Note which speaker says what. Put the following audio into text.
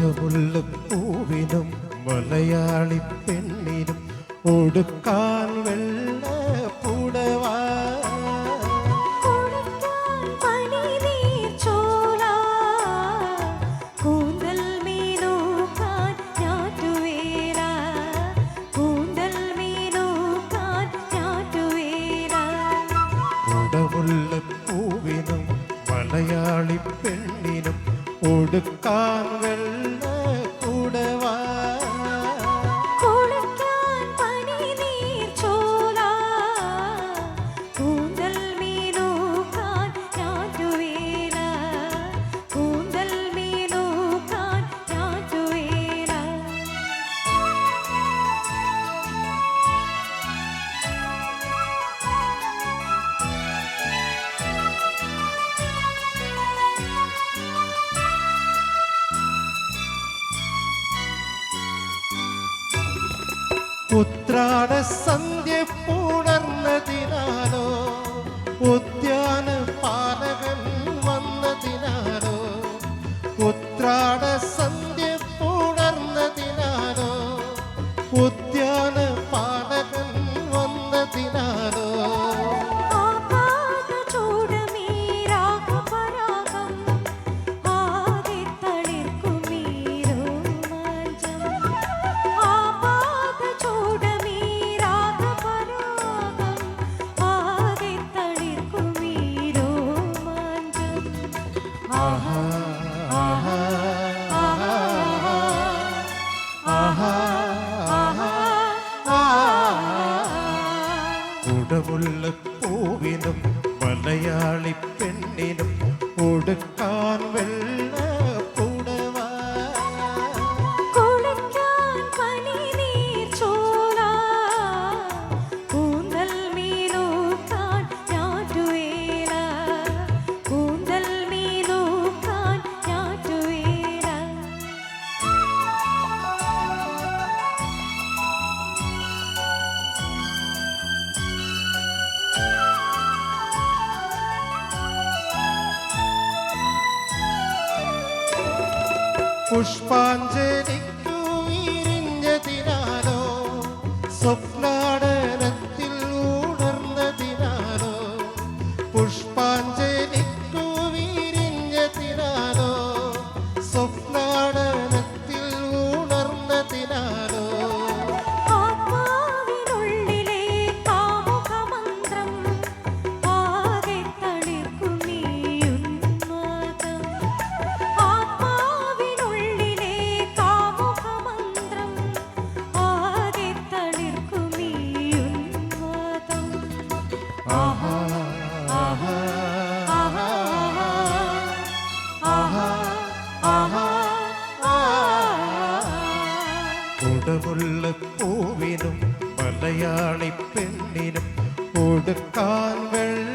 Speaker 1: കുടമുല്ലപ്പൂവിനും മലയാളി പെണ്ണിനും ഉടുക്കാൻ വെള്ള പുടവ കുടമുല്ലപ്പൂവിനും മലയാളി പെണ്ണിനും ഉടുക്കാൻ വെള്ള പുടവ ഉത്രാട സന്ധ്യ പുണർന്നതിനാലോ ഉദ്യാന പാലകൻ വന്നതിനാലോ ഉത്രാട സന്ധ്യ പുണർന്നതിനാലോ ഉദ്യാന പാലകൻ വന്നതിനാലോ കുടമുല്ലപ്പൂവിനും മലയാളി പെണ്ണിനും ഉടുക്കാൻ വെള്ള പുടവ പുഷ്പാഞ്ജലിക്കു വിരിഞ്ഞതിനാലോ സ്വപ്നാടനത്തിൽ ഉണർന്നതിനാലോ പുഷ്പാഞ്ജലിക്കു വിരിഞ്ഞതിനാലോ സ്വപ്നാടനത്തിൽ ഉണർന്നതിനാലോ കുടമുല്ലപ്പൂവിനും മലയാളി പെണ്ണിനും ഉടുക്കാൻ വെള്ള